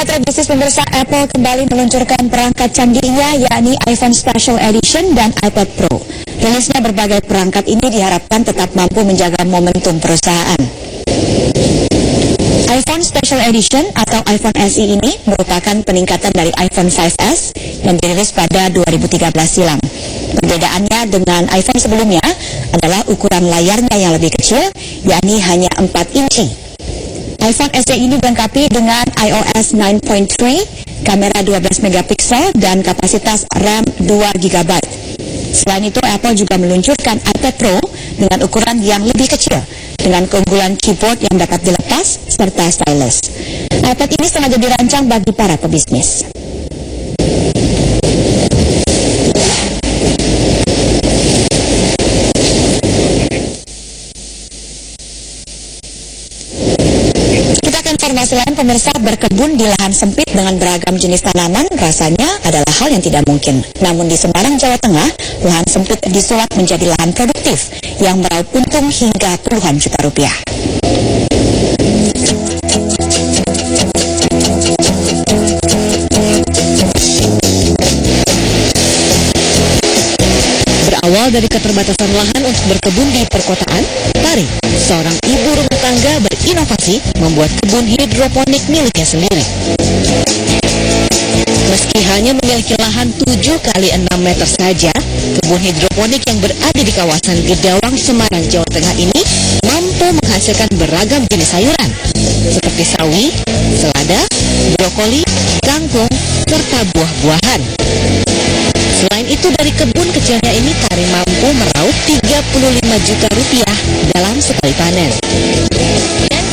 Mitra bisnis pemirsa, Apple kembali meluncurkan perangkat canggihnya yakni iPhone Special Edition dan iPad Pro. Rilisnya berbagai perangkat ini diharapkan tetap mampu menjaga momentum perusahaan. iPhone Special Edition atau iPhone SE ini merupakan peningkatan dari iPhone 5S yang dirilis pada 2013 silam. Perbedaannya dengan iPhone sebelumnya adalah ukuran layarnya yang lebih kecil, yakni hanya 4 inci. iPhone SE ini dilengkapi dengan iOS 9.3, kamera 12 megapiksel dan kapasitas RAM 2 GB. Selain itu, Apple juga meluncurkan iPad Pro dengan ukuran yang lebih kecil, dengan keunggulan keyboard yang dapat dilepas serta stylus. iPad ini sengaja dirancang bagi para pebisnis. Informasi lain, pemirsa, berkebun di lahan sempit dengan beragam jenis tanaman rasanya adalah hal yang tidak mungkin. Namun di Semarang, Jawa Tengah, lahan sempit disulap menjadi lahan produktif yang meraup untung hingga puluhan juta rupiah. Berawal dari keterbatasan lahan untuk berkebun di perkotaan, Tari, seorang ibu rumah tangga, berinovasi membuat kebun hidroponik miliknya sendiri. Meski hanya memiliki lahan 7 kali 6 meter saja, kebun hidroponik yang berada di kawasan Gedawang, Semarang, Jawa Tengah ini mampu menghasilkan beragam jenis sayuran seperti sawi, selada, brokoli, kangkung, serta buah-buahan. Selain itu, dari kebun kecilnya ini Tari mampu meraup 35 juta rupiah dalam sekali panen. Dan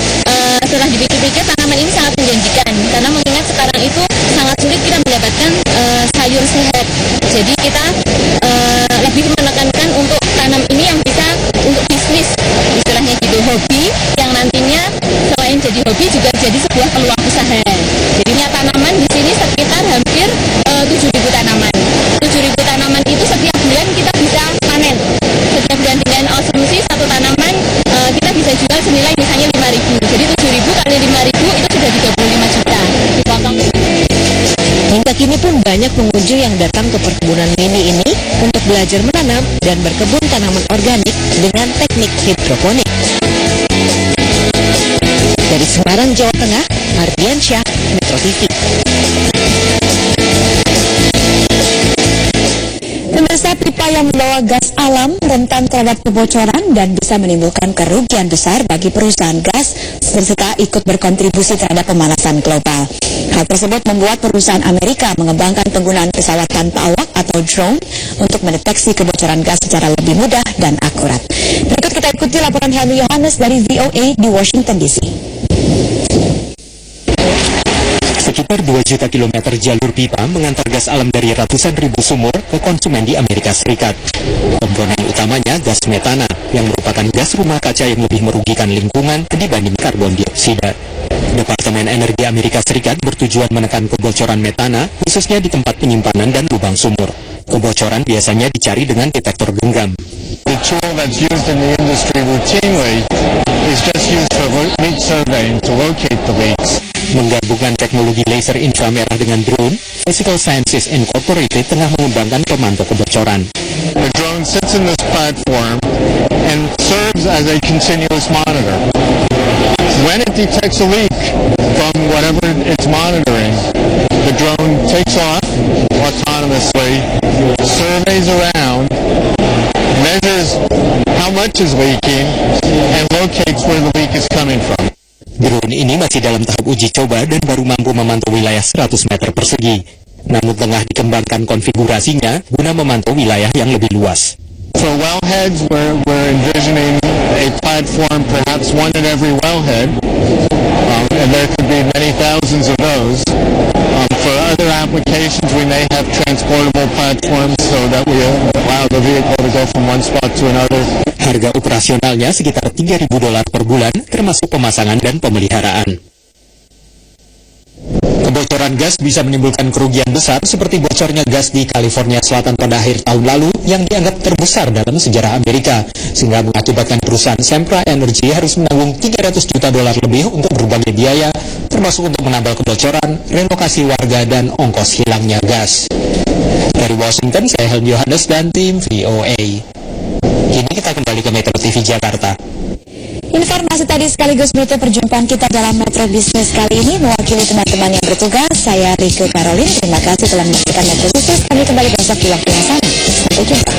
setelah dipikir-pikir, tanaman ini sangat menjanjikan karena mengingat sekarang itu sangat sulit kita mendapatkan sayur sehat. Jadi kita lebih menekankan untuk tanam ini yang bisa untuk bisnis, istilahnya gitu, hobi yang nantinya selain jadi hobi juga jadi sebuah peluang usaha. Jadinya tanaman di sini sekitar hampir 7.000 tanaman. 7.000 tanaman itu setiap bulan kita bisa panen. Setiap bulan dengan asumsi satu tanaman kita bisa jual senilai misalnya 5.000. Jadi 7.000 kali 5.000 itu sudah 35 juta dipotong. Hingga kini pun banyak pengunjung yang datang ke perkebunan mini ini untuk belajar menanam dan berkebun tanaman organik dengan teknik hidroponik. Dari Semarang, Jawa Tengah, Ardiansyah, Metro TV. Pemirsa, pipa yang membawa gas alam rentan terhadap kebocoran dan bisa menimbulkan kerugian besar bagi perusahaan gas serta ikut berkontribusi terhadap pemanasan global. Hal tersebut membuat perusahaan Amerika mengembangkan penggunaan pesawat tanpa awak atau drone untuk mendeteksi kebocoran gas secara lebih mudah dan akurat. Berikut kita ikuti laporan Helmi Yohanes dari VOA di Washington DC. Sekitar 2 juta kilometer jalur pipa mengantar gas alam dari ratusan ribu sumur ke konsumen di Amerika Serikat. Komponen utamanya gas metana, yang merupakan gas rumah kaca yang lebih merugikan lingkungan dibanding karbon dioksida. Departemen Energi Amerika Serikat bertujuan menekan kebocoran metana, khususnya di tempat penyimpanan dan lubang sumur. Kebocoran biasanya dicari dengan detektor genggam. The tool that's used in the industry routinely is just used for leak surveying to locate the leaks. Menggabungkan teknologi laser inframerah dengan drone, Physical Sciences Incorporated tengah mengembangkan pemantau kebocoran. The drone sits in this platform and serves as a continuous monitor. When it detects a leak from whatever it's monitoring, the drone takes off autonomously, surveys around, measures how much is leaking, and locates where the leak is coming from. Drone ini masih dalam tahap uji coba dan baru mampu memantau wilayah 100 meter persegi. Namun tengah dikembangkan konfigurasinya guna memantau wilayah yang lebih luas. For wellheads, we're envisioning a platform, perhaps one at every wellhead, and there could be many thousands of those. For other applications, we may have transportable platforms so that we allow the vehicle to go from one spot to another. Harga operasionalnya sekitar $3.000 per bulan, termasuk pemasangan dan pemeliharaan. Kebocoran gas bisa menimbulkan kerugian besar seperti bocornya gas di California Selatan pada akhir tahun lalu yang dianggap terbesar dalam sejarah Amerika, sehingga mengakibatkan perusahaan Sempra Energy harus menanggung $300 juta lebih untuk berbagai biaya, termasuk untuk menambal kebocoran, relokasi warga, dan ongkos hilangnya gas. Dari Washington, saya Helmi Yohanes dan tim VOA. Kini kita kembali ke Metro TV Jakarta. Informasi tadi sekaligus menutup perjumpaan kita dalam Metro Bisnis kali ini. Mewakili teman-teman yang bertugas, saya Rike Karolin. Terima kasih telah menyaksikan Metro Bisnis. Kami kembali besok di waktu yang sama. Sampai jumpa.